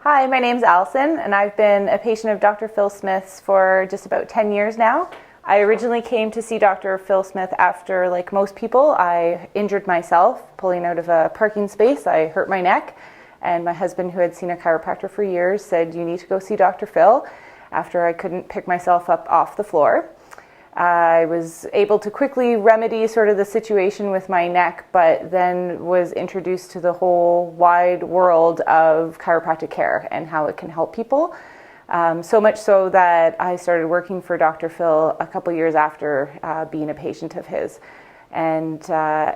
Hi, my name's Allison, and I've been a patient of Dr. Phil Smith's for just about 10 years now. I originally came to see Dr. Phil Smith after, like most people, I injured myself pulling out of a parking space. I hurt my neck, and my husband, who had seen a chiropractor for years, said, "You need to go see Dr. Phil," after I couldn't pick myself up off the floor. I was able to quickly remedy sort of the situation with my neck, but then was introduced to the whole wide world of chiropractic care and how it can help people. So much so that I started working for Dr. Phil a couple years after being a patient of his. And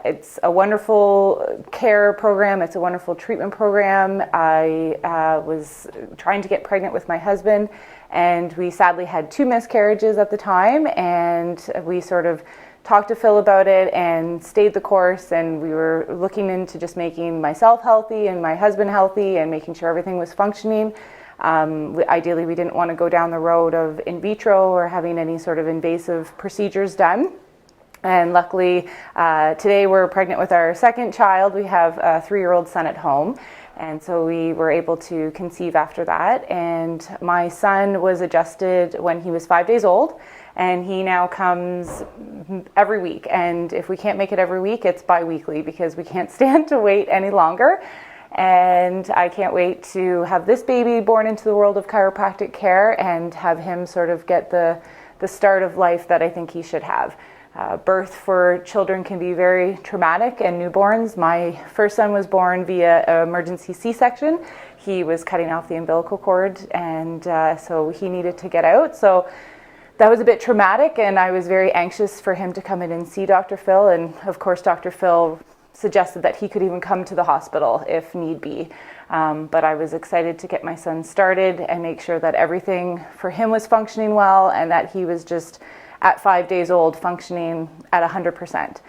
it's a wonderful care program. It's a wonderful treatment program. I was trying to get pregnant with my husband, and we sadly had 2 miscarriages at the time, and we sort of talked to Phil about it and stayed the course, and we were looking into just making myself healthy and my husband healthy and making sure everything was functioning. Ideally, we didn't want to go down the road of in vitro or having any sort of invasive procedures done. And luckily, today we're pregnant with our second child. We have a 3-year-old son at home. And so we were able to conceive after that. And my son was adjusted when he was 5 days old. And he now comes every week. And if we can't make it every week, it's bi-weekly because we can't stand to wait any longer. And I can't wait to have this baby born into the world of chiropractic care and have him sort of get the start of life that I think he should have. Birth for children can be very traumatic, and newborns. My first son was born via emergency C-section. He was cutting off the umbilical cord, and so he needed to get out. So that was a bit traumatic, and I was very anxious for him to come in and see Dr. Phil. And of course, Dr. Phil suggested that he could even come to the hospital if need be. But I was excited to get my son started and make sure that everything for him was functioning well, and that he was just at 5 days old functioning at 100%.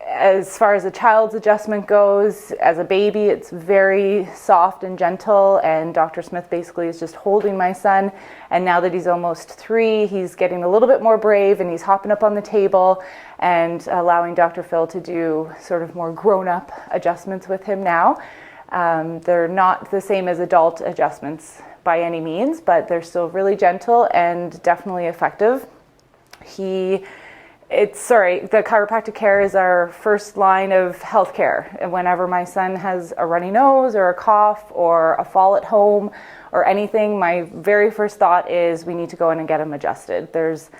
As far as a child's adjustment goes, as a baby, it's very soft and gentle, and Dr. Smith basically is just holding my son. And now that he's almost 3, he's getting a little bit more brave, and he's hopping up on the table and allowing Dr. Phil to do sort of more grown-up adjustments with him now. They're not the same as adult adjustments by any means, but they're still really gentle and definitely effective. The chiropractic care is our first line of healthcare. And whenever my son has a runny nose or a cough or a fall at home or anything, my very first thought is we need to go in and get him adjusted. There's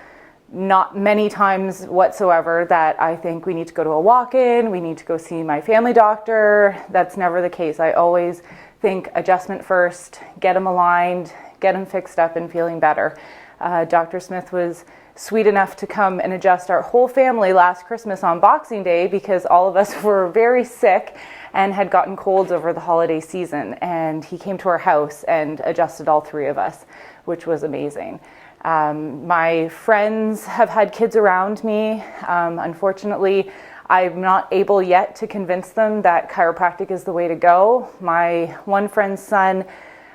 not many times whatsoever that I think we need to go to a walk-in, we need to go see my family doctor. That's never the case. I always think adjustment first, get him aligned, get him fixed up and feeling better. Dr. Smith was sweet enough to come and adjust our whole family last Christmas on Boxing Day because all of us were very sick and had gotten colds over the holiday season. And he came to our house and adjusted all 3 of us, which was amazing. My friends have had kids around me. Unfortunately, I'm not able yet to convince them that chiropractic is the way to go. My one friend's son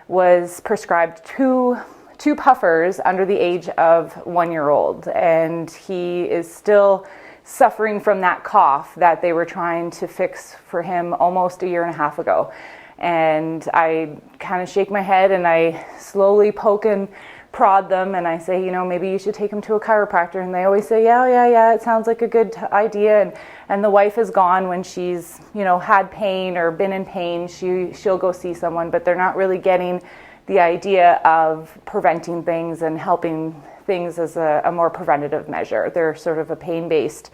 was prescribed two puffers under the age of 1-year-old, and he is still suffering from that cough that they were trying to fix for him almost 1.5 years ago. And I kind of shake my head and I slowly poke and prod them, and I say, maybe you should take him to a chiropractor. And they always say, yeah, it sounds like a good idea. And the wife is gone when she's, had pain or been in pain. She'll go see someone, but they're not really getting the idea of preventing things and helping things as a more preventative measure. They're sort of a pain-based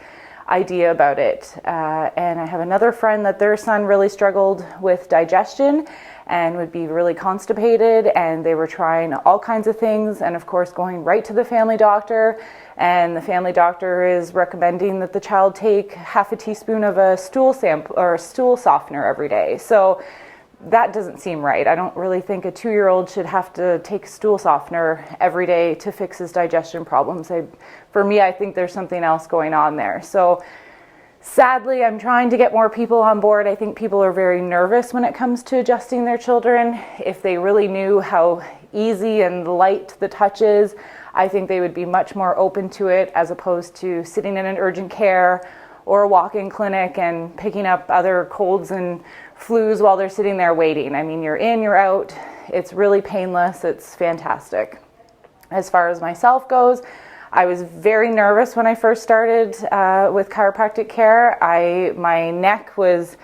idea about it. And I have another friend that their son really struggled with digestion and would be really constipated, and they were trying all kinds of things, and of course going right to the family doctor, and the family doctor is recommending that the child take half a teaspoon of a stool sample or a stool softener every day. So that doesn't seem right. I don't really think a 2-year-old should have to take stool softener every day to fix his digestion problems. For me, I think there's something else going on there. So sadly, I'm trying to get more people on board. I think people are very nervous when it comes to adjusting their children. If they really knew how easy and light the touch is, I think they would be much more open to it as opposed to sitting in an urgent care or a walk-in clinic and picking up other colds and flus while they're sitting there waiting. I mean, you're in, you're out. It's really painless. It's fantastic. As far as myself goes, I was very nervous when I first started with chiropractic care. My neck was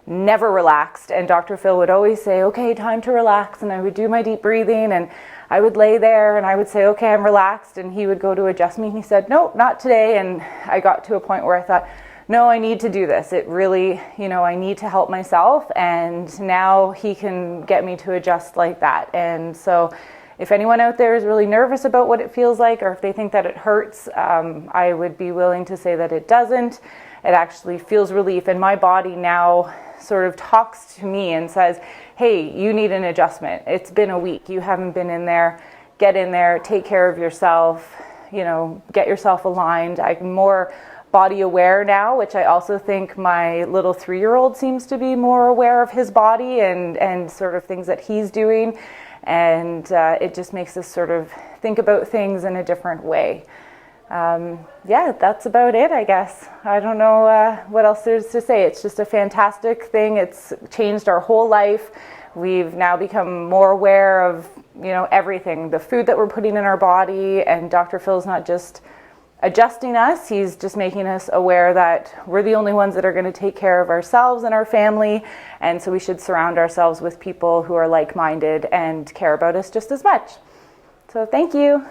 never relaxed, and Dr. Phil would always say, okay, time to relax, and I would do my deep breathing, and I would lay there and I would say, okay, I'm relaxed, and he would go to adjust me and he said, no, not today. And I got to a point where I thought, no, I need to do this. It really, I need to help myself, and now he can get me to adjust like that. And so if anyone out there is really nervous about what it feels like, or if they think that it hurts, I would be willing to say that it doesn't. It actually feels relief, and my body now sort of talks to me and says, hey, you need an adjustment. It's been a week. You haven't been in there. Get in there, take care of yourself, get yourself aligned. I'm more body aware now, which I also think my little 3-year-old seems to be more aware of his body and sort of things that he's doing. And it just makes us sort of think about things in a different way. That's about it, I guess. I don't know what else there's to say. It's just a fantastic thing. It's changed our whole life. We've now become more aware of, everything, the food that we're putting in our body, and Dr. Phil's not just adjusting us, he's just making us aware that we're the only ones that are going to take care of ourselves and our family, and so we should surround ourselves with people who are like-minded and care about us just as much. So thank you.